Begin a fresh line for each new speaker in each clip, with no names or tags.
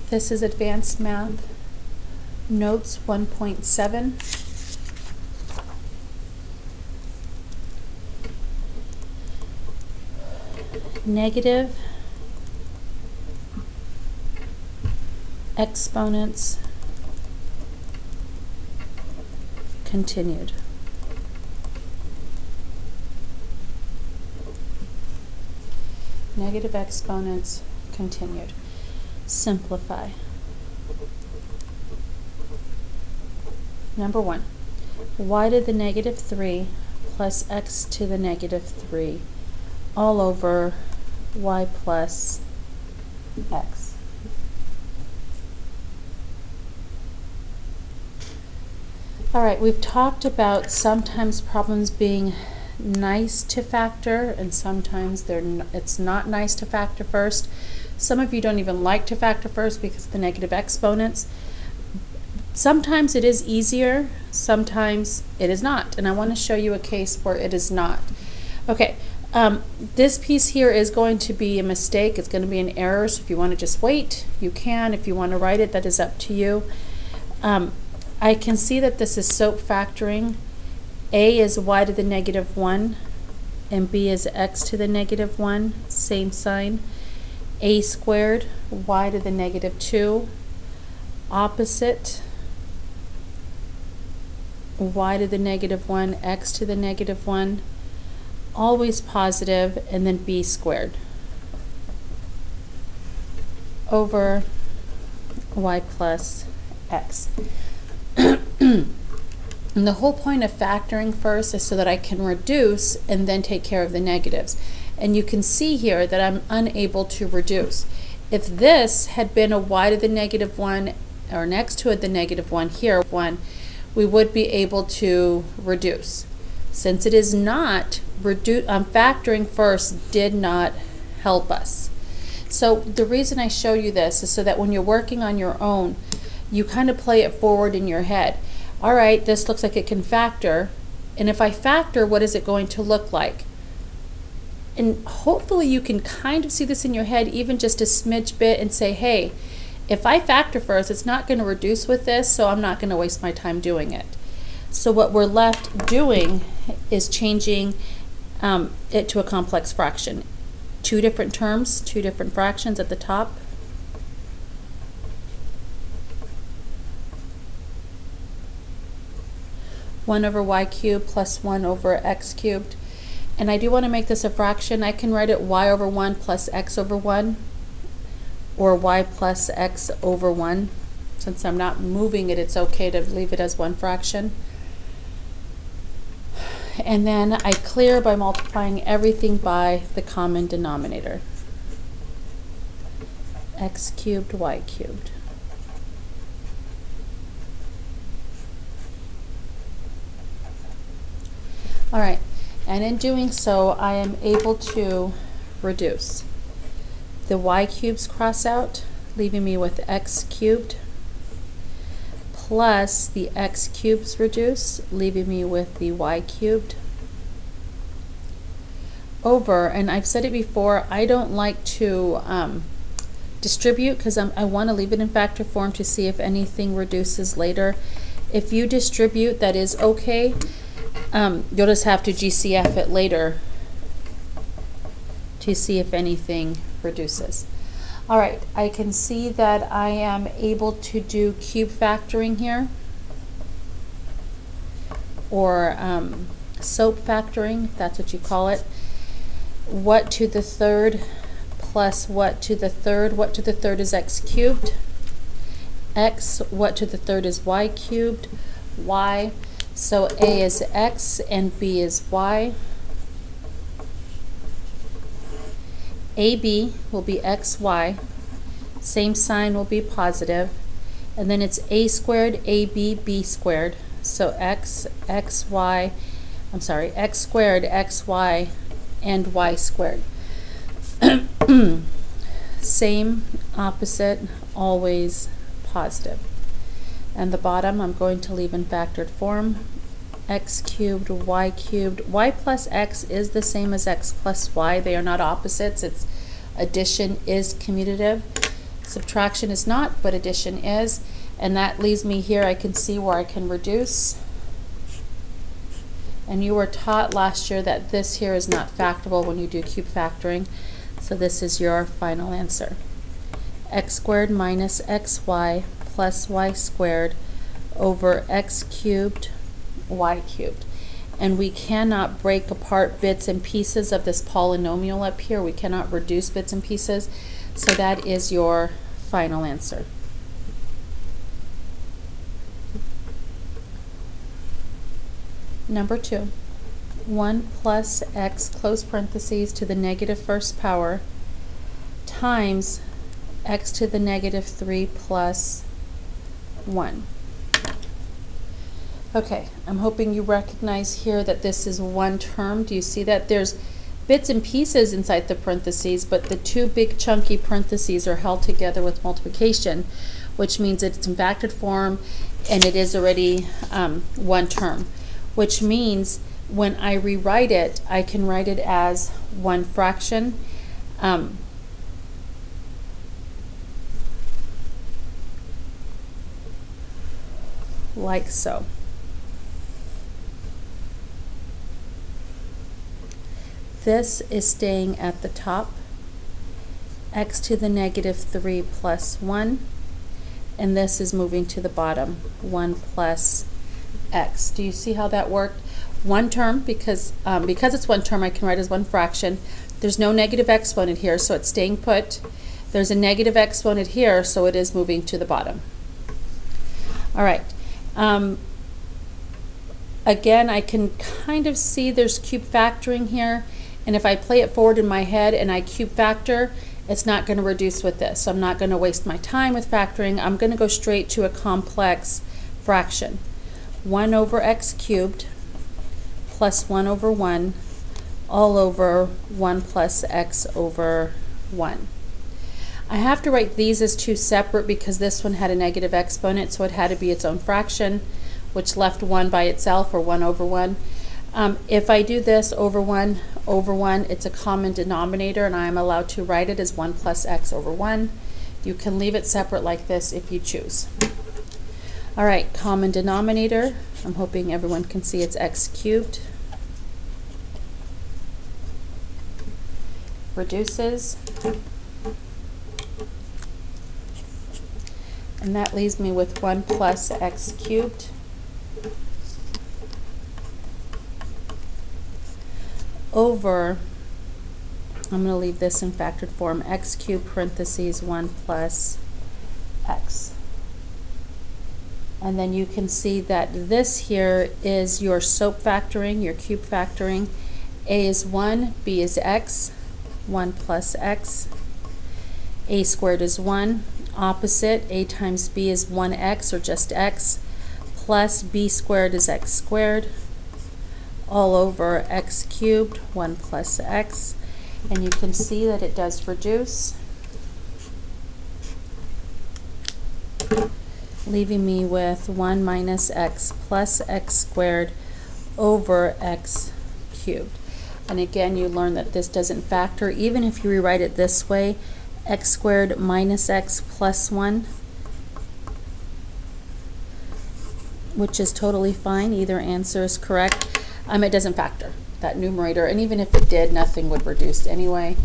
This is Advanced Math Notes 1.7. Negative exponents continued. Negative exponents continued. Simplify. Number 1. Y to the negative 3 plus x to the negative 3 all over y plus x. Alright, we've talked about sometimes problems being nice to factor and sometimes it's not nice to factor first. Some of you don't even like to factor first because of the negative exponents. Sometimes it is easier, sometimes it is not, and I want to show you a case where it is not. Okay, this piece here is going to be a mistake. It's going to be an error, so if you want to just wait, you can. If you want to write it, that is up to you. I can see that this is SOAP factoring. A is y to the negative 1 and b is x to the negative 1, same sign. A squared, y to the negative 2, opposite, y to the negative 1, x to the negative 1, always positive, and then b squared over y plus x. And the whole point of factoring first is so that I can reduce and then take care of the negatives. And you can see here that I'm unable to reduce. If this had been a y to the negative 1 or next to it the negative 1 here, 1, we would be able to reduce. Since it is not, factoring first did not help us. So the reason I show you this is so that when you're working on your own, you kind of play it forward in your head. All right, this looks like it can factor, and if I factor, what is it going to look like? And hopefully you can kind of see this in your head, even just a smidge bit, and say, hey, if I factor first, it's not going to reduce with this, so I'm not going to waste my time doing it. So what we're left doing is changing it to a complex fraction. Two different terms, two different fractions at the top. One over y cubed plus 1 over x cubed. And I do want to make this a fraction. I can write it y over 1 plus x over 1 or y plus x over 1. Since I'm not moving it, it's okay to leave it as one fraction. And then I clear by multiplying everything by the common denominator. X cubed, y cubed. All right, and in doing so, I am able to reduce. The y cubes cross out, leaving me with x cubed, plus the x cubes reduce, leaving me with the y cubed, over, and I've said it before, I don't like to distribute because I want to leave it in factor form to see if anything reduces later. If you distribute, that is okay. You'll just have to GCF it later to see if anything reduces. All right, I can see that I am able to do cube factoring here, or SOAP factoring, if that's what you call it. What to the third plus what to the third. What to the third is x cubed. X, what to the third is y cubed. Y, so A is x and B is y. AB will be xy. Same sign will be positive. And then it's A squared, AB, B squared. So x squared, xy, and y squared. Same, opposite, always positive. And the bottom I'm going to leave in factored form. X cubed, y cubed. Y plus x is the same as x plus y. They are not opposites. Its addition is commutative. Subtraction is not, but addition is. And that leaves me here. I can see where I can reduce. And you were taught last year that this here is not factorable when you do cube factoring. So this is your final answer. X squared minus xy plus y squared over x cubed, y cubed. And we cannot break apart bits and pieces of this polynomial up here. We cannot reduce bits and pieces. So that is your final answer. Number 2, 1 plus x close parentheses to the negative first power times x to the negative 3 plus 1. Okay, I'm hoping you recognize here that this is one term. Do you see that? There's bits and pieces inside the parentheses, but the two big chunky parentheses are held together with multiplication, which means it's in factored form and it is already one term, which means when I rewrite it, I can write it as one fraction. Like so. This is staying at the top, x to the negative 3 plus 1, and this is moving to the bottom, 1 plus x. Do you see how that worked? One term, because it's one term, I can write as one fraction. There's no negative exponent here, so it's staying put. There's a negative exponent here, so it is moving to the bottom. All right. Again, I can kind of see there's cube factoring here, and if I play it forward in my head and I cube factor, it's not going to reduce with this. So I'm not going to waste my time with factoring. I'm going to go straight to a complex fraction. 1 over x cubed plus 1 over 1 all over 1 plus x over 1. I have to write these as two separate because this one had a negative exponent, so it had to be its own fraction, which left 1 by itself, or 1 over 1. If I do this over 1 over 1, it's a common denominator, and I am allowed to write it as 1 plus x over 1. You can leave it separate like this if you choose. All right, common denominator. I'm hoping everyone can see it's x cubed. Reduces. And that leaves me with 1 plus x cubed over, I'm going to leave this in factored form, x cubed parentheses 1 plus x. And then you can see that this here is your SOAP factoring, your cube factoring. A is 1, B is x, 1 plus x. A squared is 1. Opposite, a times b is 1x, or just x, plus b squared is x squared, all over x cubed, 1 plus x. And you can see that it does reduce, leaving me with 1 minus x plus x squared over x cubed. And again, you learn that this doesn't factor. Even if you rewrite it this way, x squared minus x plus 1, which is totally fine. Either answer is correct. It doesn't factor, that numerator, and even if it did, nothing would reduce anyway.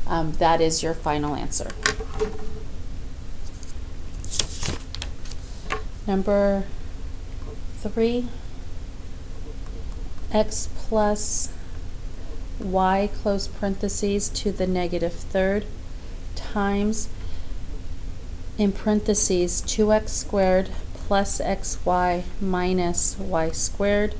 That is your final answer. Number 3, x plus y close parentheses to the negative third times, in parentheses, 2x squared plus xy minus y squared.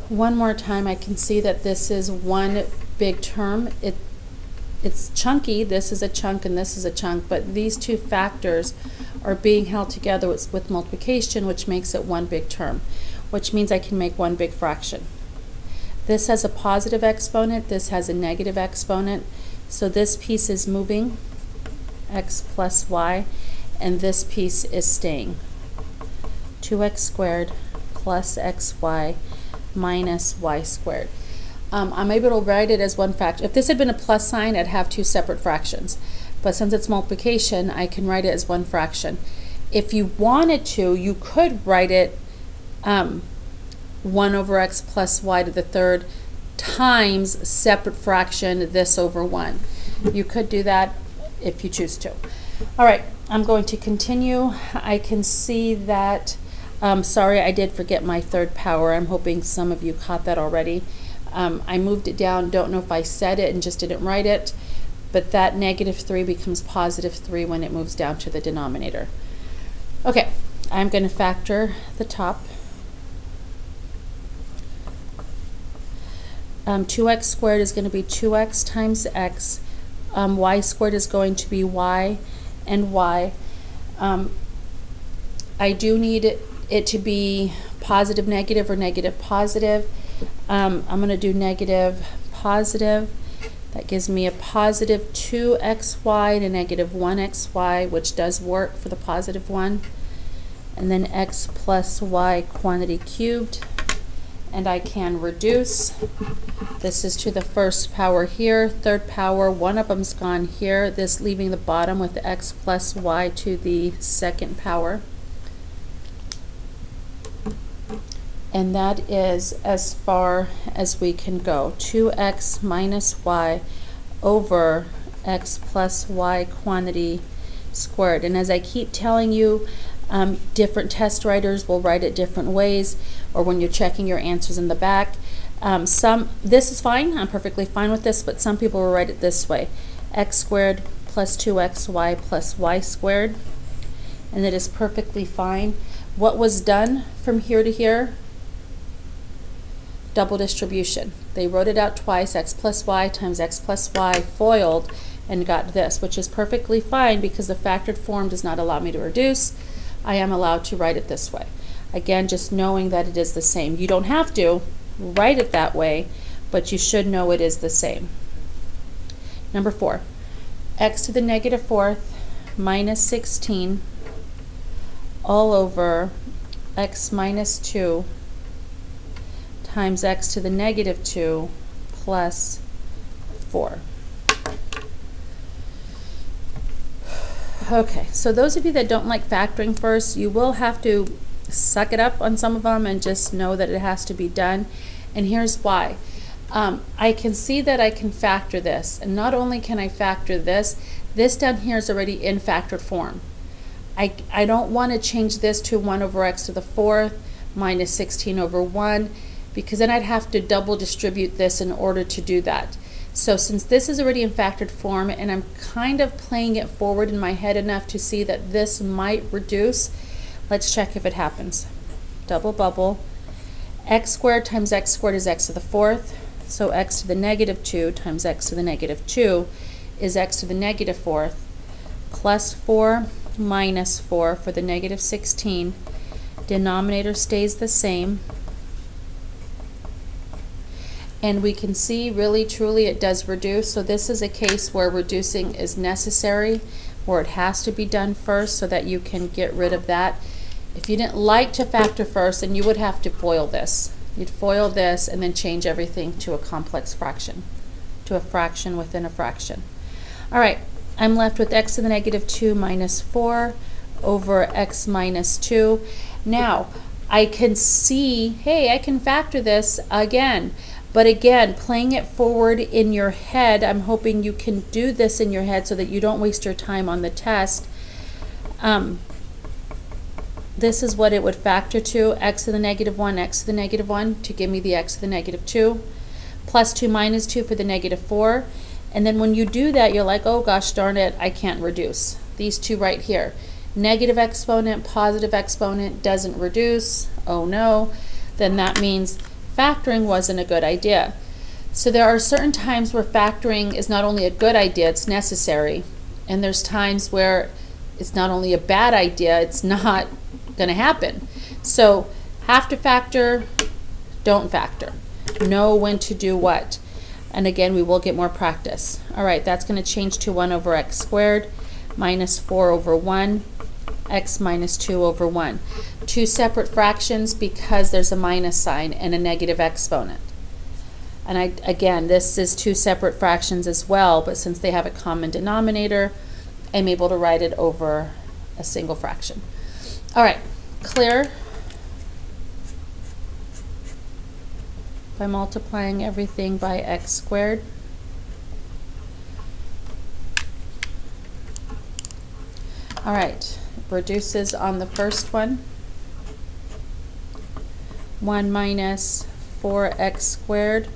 One more time, I can see that this is one big term. It's chunky. This is a chunk and this is a chunk, but these two factors are being held together with multiplication, which makes it one big term, which means I can make one big fraction. This has a positive exponent, this has a negative exponent, so this piece is moving, x plus y, and this piece is staying, 2x squared plus xy minus y squared. I'm able to write it as one fraction. If this had been a plus sign, I'd have two separate fractions. but since it's multiplication, I can write it as one fraction. If you wanted to, you could write it 1 over x plus y to the third times separate fraction this over 1. You could do that if you choose to. All right, I'm going to continue. I can see that, sorry, I did forget my third power. I'm hoping some of you caught that already. I moved it down, don't know if I said it and just didn't write it, but that -3 becomes +3 when it moves down to the denominator. Okay, I'm going to factor the top. 2x squared is going to be 2x times x. Y squared is going to be y and y. I do need it to be positive negative or negative positive. I'm going to do negative positive. That gives me a positive 2xy and a negative 1xy, which does work for the positive one. And then x plus y quantity cubed. And I can reduce. This is to the first power here, third power, one of them's gone here, this leaving the bottom with the x plus y to the second power. And that is as far as we can go. 2x minus y over x plus y quantity squared. And as I keep telling you, different test writers will write it different ways, or when you're checking your answers in the back. This is fine, I'm perfectly fine with this, but some people will write it this way. X squared plus 2xy plus y squared. And it is perfectly fine. What was done from here to here? Double distribution. They wrote it out twice, x plus y times x plus y FOILed, and got this, which is perfectly fine because the factored form does not allow me to reduce. I am allowed to write it this way. Again, just knowing that it is the same. You don't have to write it that way, but you should know it is the same. Number 4, x to the negative fourth minus 16 all over x minus 2 times x to the negative 2 plus 4. Okay, so those of you that don't like factoring first, you will have to suck it up on some of them and just know that it has to be done. And here's why. I can see that I can factor this, and not only can I factor this down here is already in factored form. I don't want to change this to 1 over x to the fourth minus 16 over 1, because then I'd have to double distribute this in order to do that. So since this is already in factored form, and I'm kind of playing it forward in my head enough to see that this might reduce, let's check if it happens. Double bubble. X squared times x squared is x to the fourth. So x to the negative 2 times x to the negative 2 is x to the negative fourth plus 4 minus 4 for the negative 16. Denominator stays the same. And we can see really truly it does reduce. So this is a case where reducing is necessary, where it has to be done first so that you can get rid of that. If you didn't like to factor first, then you would have to FOIL this. You'd FOIL this and then change everything to a complex fraction, to a fraction within a fraction. All right, I'm left with x to the negative 2 minus 4 over x minus 2. Now, I can see, hey, I can factor this again. But again, playing it forward in your head, I'm hoping you can do this in your head so that you don't waste your time on the test. This is what it would factor to, x to the negative 1, x to the negative 1 to give me the x to the negative 2, plus 2 minus 2 for the negative 4. And then when you do that, you're like, oh gosh darn it, I can't reduce. These two right here. Negative exponent, positive exponent doesn't reduce. Oh no. Then that means factoring wasn't a good idea. So there are certain times where factoring is not only a good idea, it's necessary. And there's times where it's not only a bad idea, it's not going to happen. So have to factor, don't factor. Know when to do what. And again, we will get more practice. All right, that's going to change to 1 over x squared minus 4 over 1, x minus 2 over 1. Two separate fractions because there's a minus sign and a negative exponent. And again, this is two separate fractions as well, but since they have a common denominator, am able to write it over a single fraction. All right, clear. By multiplying everything by x squared. All right, reduces on the first one. 1 minus 4x squared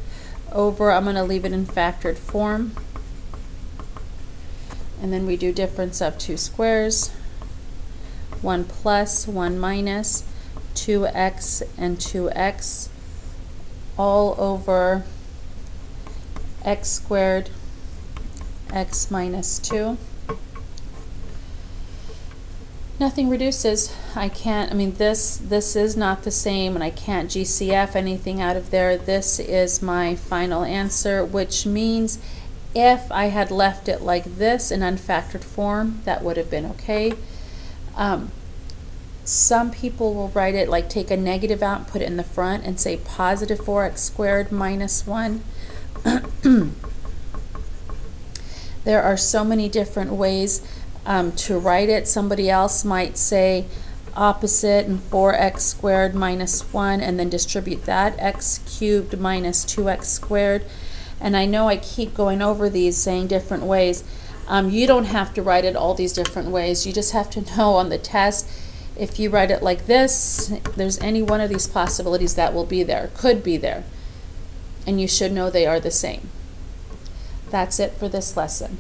over, I'm going to leave it in factored form. And then we do difference of two squares. 1 plus, 1 minus, 2x and 2x, all over x squared, x minus 2. Nothing reduces. I can't, this is not the same, and I can't GCF anything out of there. This is my final answer, which means if I had left it like this in unfactored form, that would have been okay. Some people will write it like take a negative out and put it in the front and say positive 4x squared minus 1. There are so many different ways to write it. Somebody else might say opposite and 4x squared minus 1 and then distribute that, x cubed minus 2x squared. And I know I keep going over these saying different ways. You don't have to write it all these different ways. You just have to know on the test, if you write it like this, there's any one of these possibilities that will be there, could be there. And you should know they are the same. That's it for this lesson.